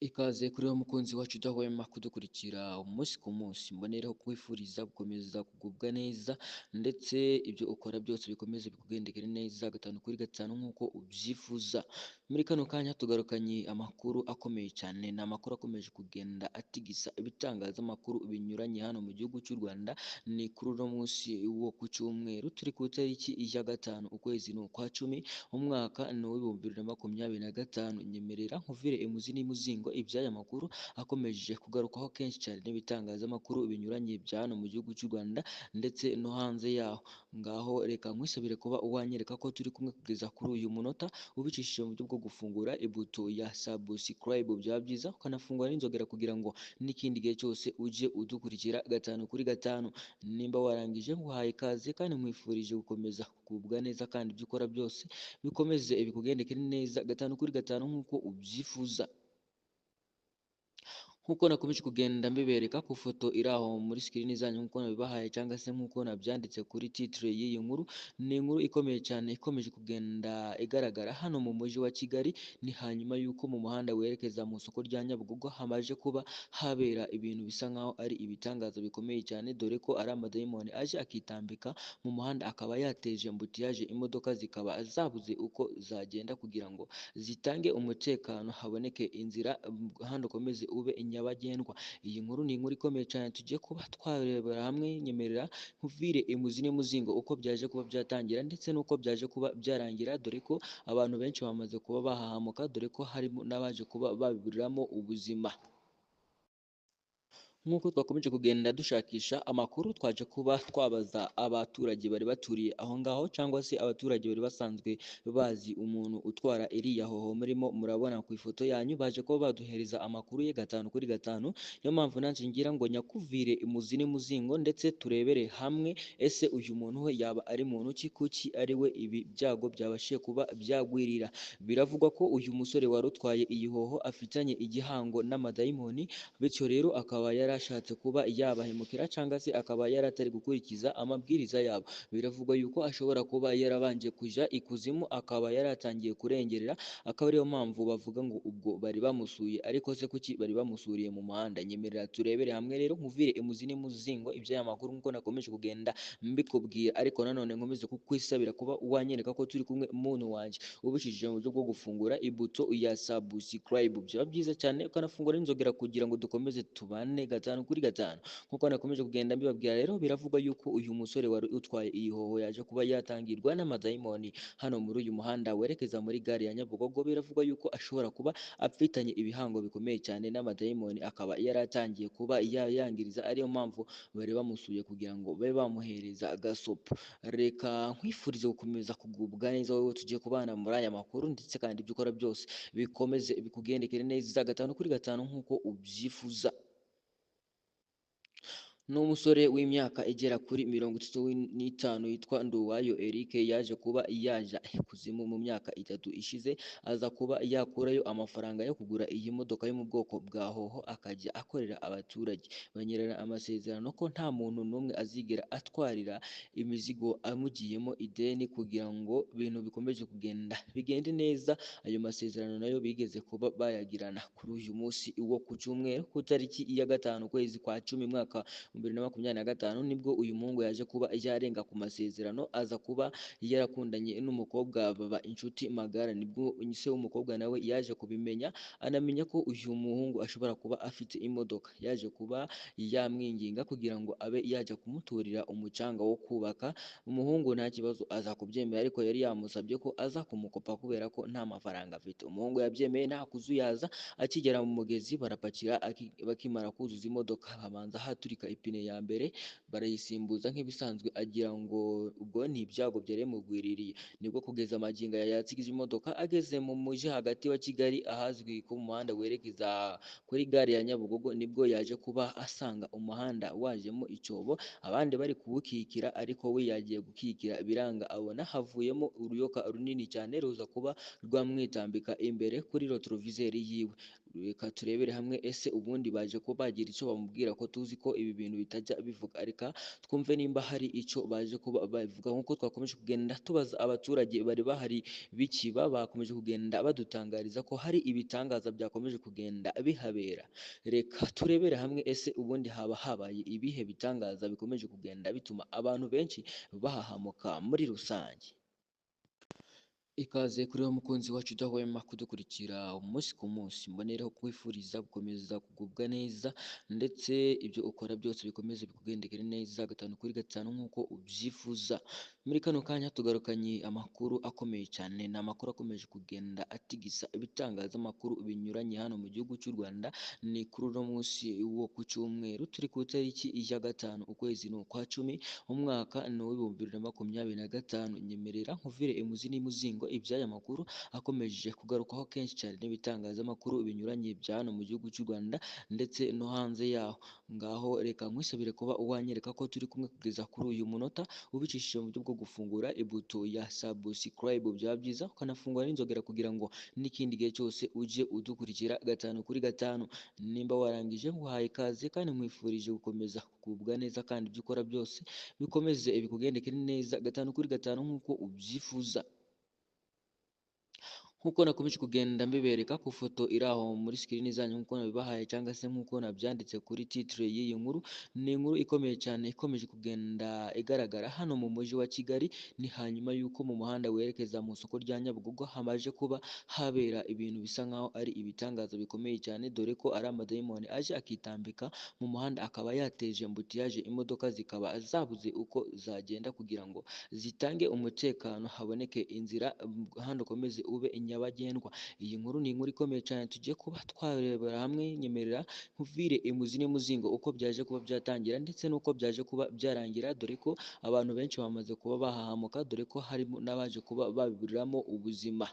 Ikaze kuri wa mukunzi wacu udahwema kudukurikira umunsi ku munsi, mbonereho kwifuriza gukomeza kugubwa neza ndetse ibyo ukora byose bikomeze bikugendekere neza gatanu kuri gatanu nk'uko ubyifuza. Muri kano kanya tugarukanye amakuru akomeye cyane, ni amakuru akomeje kugenda atigisa ibitangazamakuru binyuranye hano mu gihugu cy'u Rwanda. Ni kuri uno munsi wo ku cyumweru turi ku itariki ya gatanu ukwezi ni ukwa cumi umwaka ni uw'ibihumbi bibiri na makumyabiri na gatanu. Nyemerera nkuvire imuzi n'imuzingo iby'aya makuru akomeje kugarukwaho kenshi cyane n'ibitangazamakuru binyuranye bya hano mu gihugu cy'u Rwanda ndetse no hanze yaho. Ngaho reka nkwisabire kuba uwanyereka ko turi kumwe kugeza kuri uyu munota, ubicishije mu buryo bwo gufungura ibuto ya subscribe, byaba byiza ukanafungura n'inzogera kugira ngo n'ikindi gihe cyose ujye udukurikira gatanu kuri gatanu. Nimba warangije nguhaye ikaze kandi nkwifurije gukomeza kugubwa neza kandi ibyo ukora byose bikomeze bikugendekere neza gatanu kuri gatanu nk'uko ubyifuza. Nk'uko nakomeje kugenda mbibereka ku foto iri aho muri sikirini zanyu nk'uko nabibahaye cyangwa se nk'uko nabyanditse kuri titire y'iyi nkuru, ni inkuru ikomeye cyane ikomeje kugenda igaragara hano mu mujyi wa Kigali. Ni hanyuma y'uko mu muhanda werekeza mu isoko rya Nyabugogo hamaze kuba habera ibintu bisa nk'aho ari ibitangaza bikomeye cyane, dore ko ari amadayimoni aje akitambika mu muhanda akaba yateje ambutiyaje, imodoka zikaba zabuze uko zagenda kugira ngo zitange umutekano haboneke inzira, hano ukomeze ube nyabagendwa. Iyi nkuru ni inkuru ikomeye cyane tugiye kuba twarebera hamwe. Nyemerera nkuvire imuzi n'imuzingo uko byaje kuba byatangira ndetse n'uko byaje kuba byarangira, dore ko abantu benshi bamaze kuba bahahamuka, dore ko harimo n'abaje kuba babiburiramo ubuzima. Nk'uko twakomeje kugenda dushakisha amakuru, twaje kuba twabaza abaturage bari baturiye aho ngaho cyangwa se abaturage bari basanzwe bazi umuntu utwara iriya hoho murimo murabona ku ifoto yanyu, baje kuba baduhereza amakuru ye gatanu kuri gatanu. Niyo mpamvu nanjye ngira ngo nyakuvire imuzi n'imuzingo ndetse turebere hamwe ese uyu muntu we yaba ari muntu ki, kuki ari we ibi byago byabashije kuba byagwirira. Biravugwa ko uyu musore wari utwaye iyi hoho afitanye igihango n'amadayimoni, bityo rero akaba yarashatse kuba yabahemukira cyangwa se akaba yaratari gukurikiza amabwiriza yabo. Biravugwa yuko ashobora kuba yarabanje kujya ikuzimu, akaba yaratangiye kurengerera, akaba ariyo mpamvu bavuga ngo ubwo bari bamusuye. Ariko se kuki bari bamusuriye mu muhanda? Nyemerera turebere hamwe rero nkuvire imuzi n'imuzingo iby'aya makuru nk'uko nakomeje kugenda mbikubwira, ariko nanone nkomeze kukwisabira kuba wanyereka ko turi kumwe muntu wanjye, ubicishije mu buryo bwo gufungura ibuto ya subscribe. Byaba byiza cyane ukanafungura n'inzogera kugira ngo dukomeze tubane gatanu kuri gatanu. Nk'uko nakomeje kugenda mbibabwira rero, biravugwa yuko uyu musore wari utwaye iyi hoho yaje kuba yatangirwa n'amadayimoni hano muri uyu muhanda werekeza muri gare ya Nyabugogo. Biravugwa yuko ashobora kuba afitanye ibihango bikomeye cyane n'amadayimoni, akaba yaratangiye kuba yayangiriza, ariyo mpamvu bari bamusuye kugira ngo babe bamuhereza agasopo. Reka nkwifurize gukomeza kugubwa neza wowe tugiye kubana muri aya makuru, ndetse kandi ibyo ukora byose bikomeze bikugendekere neza gatanu kuri gatanu nk'uko ubyifuza. Ni umusore w'imyaka igera kuri 35 witwa Nduwayo Eric, yaje kuba yaja ikuzimu mu myaka 3 ishize, aza kuba yakurayo amafaranga yo kugura iyi modoka yo mu bwoko bwa hoho, akajya akorera abaturage. Banyerera amasezerano ko nta muntu n'umwe azigera atwarira imizigo amugiyemo ideni kugira ngo ibintu bikomeje kugenda bigende neza. Ayo masezerano nayo bigeze kuba bayagirana kuri uyu munsi wo ku cyumweru ku tariki ya gatanu ukwezi kwa 10 mwaka 2025, nibwo uyu muhungu yaje kuba yarenga ku masezerano, aza kuba yarakundanye n'umukobwa baba inshuti magara. Nibwo se w'umukobwa nawe yaje kubimenya, anamenya ko uyu muhungu ashobora kuba afite imodoka, yaje kuba yamwinginga kugira ngo abe yajya kumuturira umucanga wo kubaka. Umuhungu nta kibazo aza kubyemera, ariko yari yamusabye ko aza kumukopa kubera ko nta mafaranga afite. Umuhungu yabyemeye nta kuzuyaza. Akigera mu mugezi barapakira, bakimara kuzuza imodoka babanza haturika ipine ya mbere, barayisimbuza nk'ibisanzwe agira ngo ubwo ni ibyago byari mugwiririye. Nibwo kugeza amagingo yatsigize imodoka, ageze mu mujyi hagati wa Kigali ahazwi ko mu muhanda werekeza kuri gare ya Nyabugogo, nibwo yaje kuba asanga umuhanda wajemo icyobo, abandi bari kuwukikira, ariko we yagiye gukikira biranga, abona havuyemo uruyoka runini cyane ruza kuba rwamwitambika imbere kuri retroviseur yiwe. Reka turebere hamwe ese ubundi baje ko bagira icyo bamubwira, ko tuzi ko ibi bintu ibintu bitajya bivuga. Reka twumve nimba hari icyo baje kuba bavuga. Nk'uko twakomeje kugenda tubaza abaturage bari bahari b'ikiba, bakomeje kugenda badutangariza ko hari ibitangaza byakomeje kugenda bihabera. Reka turebere hamwe, ese ubundi haba habaye ibihe bitangaza bikomeje kugenda bituma abantu benshi bahahamuka muri rusange. Ikaze kuri wa mukunzi wacu udahwema kudukurikira umunsi ku munsi, mbonereho kwifuriza gukomeza kugubwa neza ndetse ibyo ukora byose bikomeze bikugendekere neza gatanu kuri gatanu nk'uko ubyifuza. Muri kano kanya tugarukanye amakuru akomeye cyane, ni amakuru akomeje kugenda atigisa ibitangazamakuru binyuranye hano mu gihugu cy'u Rwanda. Ni kuri uno munsi wo ku cyumweru, turi ku itariki ya gatanu ukwezi ni ukwa cumi, umwaka ni uw'ibihumbi 2025. Nyemerera nkuvire imuzi n'imuzingo iby'aya makuru akomeje kugarukwaho kenshi cyane n'ibitangazamakuru binyuranye bya hano mu gihugu cy'u Rwanda ndetse no hanze yaho. Ngaho reka nkwisabire kuba uwanyereka ko turi kumwe kugeza kuri uyu munota, ubicishije mu buryo bwo gufungura ibuto ya subscribe, byaba byiza ukanafungura n'inzogera kugira ngo n'ikindi gihe cyose ujye udukurikira gatanu kuri gatanu. Nimba warangije nguhaye ikaze kandi nkwifurije gukomeza kugubwa neza kandi ibyo ukora byose bikomeze bikugendekere neza gatanu kuri gatanu nk'uko ubyifuza. Nk'uko nakomeje kugenda mbibereka ku foto iri aho muri screen zanyu, nk'uko nabibahaye cyangwa se nk'uko nabyanditse kuri titre y'iyi nkuru, ni inkuru ikomeye cyane ikomeje kugenda igaragara hano mu mujyi wa Kigali. Ni hanyuma y'uko mu muhanda werekeza mu isoko rya Nyabugogo hamaze kuba habera ibintu bisa nkaho ari ibitangaza bikomeye cyane, dore ko ari amadayimoni aje akitambika mu muhanda akaba yateje ambutiyaje, imodoka zikaba zabuze uko zagenda kugira ngo zitange umutekano, haboneke inzira hano ukomeze ube nyabagendwa. Iyi nkuru ni inkuru ikomeye cyane tugiye kuba twarebera hamwe. Nyemerera nkuvire imuzi n'imuzingo uko byaje kuba byatangira ndetse n'uko byaje kuba byarangira, dore ko abantu benshi bamaze kuba bahahamuka, dore ko harimo n'abaje kuba babiburiramo ubuzima.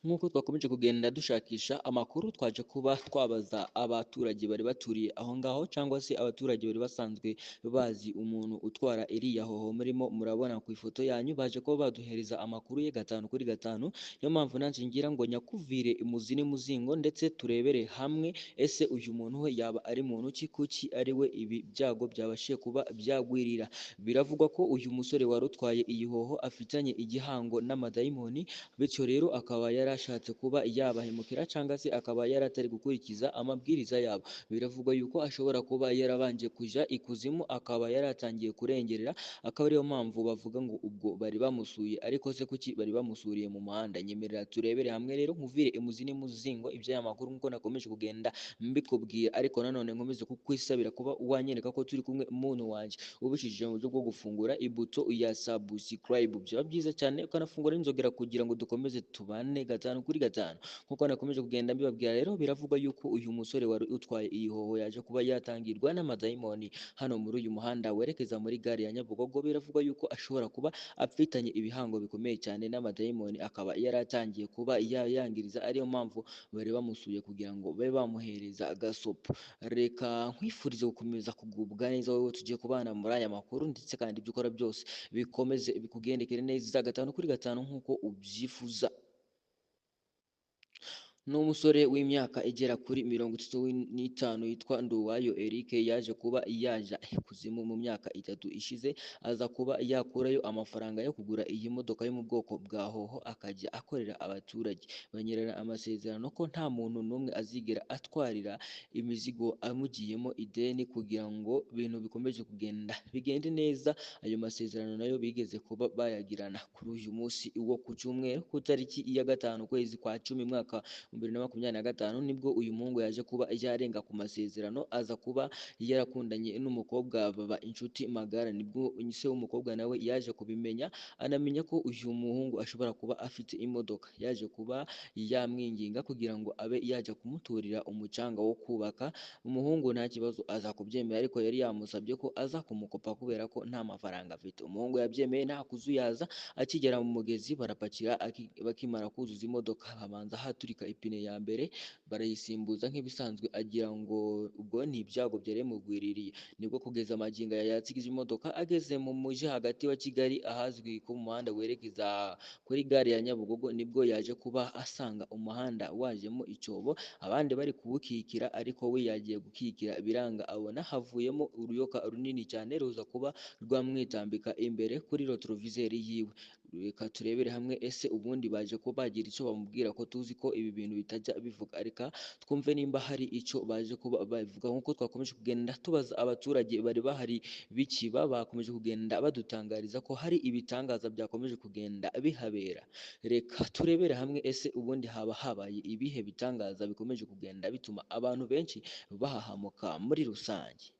Nk'uko twakomeje kugenda dushakisha amakuru, twaje kuba twabaza abaturage bari baturiye aho ngaho cyangwa se abaturage bari basanzwe bazi umuntu utwara iriya hoho murimo murabona ku ifoto yanyu, baje kuba baduhereza amakuru ye gatanu kuri gatanu. Niyo mpamvu nanjye ngira ngo nyakuvire imuzi n'imuzingo ndetse turebere hamwe, ese uyu muntu we yaba ari muntu ki, kuki ari we ibi byago byabashije kuba byagwirira. Biravugwa ko uyu musore wari utwaye iyi hoho afitanye igihango n'amadayimoni, bityo rero akaba yarashatse kuba yabahemukira cyangwa se akaba yaratari gukurikiza amabwiriza yabo. Biravugwa yuko ashobora kuba yarabanje kuja ikuzimu, akaba yaratangiye kurengerera, akaba ariyo mpamvu bavuga ngo ubwo bari bamusuye. Ariko se kuki bari bamusuriye mu muhanda? Nyemerera turebere hamwe rero nkuvire imuzi n'imuzingo iby'aya makuru nk'uko nakomeje kugenda mbikubwira, ariko nanone nkomeze kukwisabira kuba wanyereka ko turi kumwe muntu wanjye, ubicishije mu buryo bwo gufungura ibuto ya subscribe. Byaba byiza cyane ukanafungura n'inzogera kugira ngo dukomeze tubane gatanu kuri gatanu. Nk'uko nakomeje kugenda mbibabwira rero, biravugwa yuko uyu musore wari utwaye iyi hoho yaje kuba yatangirwa n'amadayimoni hano muri uyu muhanda werekeza muri gare ya Nyabugogo. Biravugwa yuko ashobora kuba afitanye ibihango bikomeye cyane n'amadayimoni, akaba yaratangiye kuba yayangiriza, ariyo mpamvu bari bamusuye kugira ngo babe bamuhereza gasopo. Reka nkwifurize gukomeza kugubwa neza wowe tugiye kubana muri aya makuru, ndetse kandi ibyo ukora byose bikomeze bikugendekere neza gatanu kuri gatanu nk'uko ubyifuza. Ni umusore w'imyaka igera kuri 35 yitwa Nduwayo Eric, yaje kuba yaja ikuzimu mu myaka 3 ishize, aza kuba yakurayo amafaranga yo kugura iyi modoka yo mu bwoko bwa hoho, akajya akorera abaturage. Banyerera amasezerano ko nta muntu n'umwe azigera atwarira imizigo amugiyemo ideni kugira ngo ibintu bikomeje kugenda bigende neza. Ayo masezerano nayo bigeze kuba bayagirana kuri uyu munsi wo ku cyumweru ku tariki ya gatanu ukwezi kwa 10 mwaka 2025, nibwo uyu muhungu yaje kuba yarenga ku masezerano, aza kuba yarakundanye n'umukobwa baba inshuti magara. Nibwo se w'umukobwa nawe yaje kubimenya, anamenya ko uyu muhungu ashobora kuba afite imodoka, yaje kuba yamwinginga kugira ngo abe yajya kumuturira umucanga wo kubaka. Umuhungu nta kibazo aza kubyemera, ariko yari yamusabye ko aza kumukopa kubera ko nta mafaranga afite. Umuhungu yabyemeye nta kuzuyaza, akigera mu mugezi barapakira, bakimara kuzuza imodoka habanza haturika ipine mapine ya mbere barayisimbuza nk'ibisanzwe agira ngo ubwo ni ibyago byari bimugwiririye, nibwo kugeza amagingo aya yatsigije imodoka ageze mu mujyi hagati wa Kigali ahazwi ko mu muhanda werekeza kuri gare ya Nyabugogo, nibwo yaje kuba asanga umuhanda wajemo icyobo abandi bari kuwukikira, ariko we yagiye gukikira biranga, abona havuyemo uruyoka runini cyane ruza kuba rwamwitambika imbere kuri retroviseri yiwe. Reka turebere hamwe ese ubundi baje ko bagira icyo bamubwira, ko tuzi ko ibi bintu bitajya bivuga, reka twumve nimba hari icyo baje kuba bavuga. Nk'uko twakomeje kugenda tubaza abaturage bari bahari bikiba, bakomeje kugenda badutangariza ko hari ibitangaza byakomeje kugenda bihabera. Reka turebere hamwe ese ubundi haba habaye ibihe bitangaza bikomeje kugenda bituma abantu benshi bahahamuka muri rusange.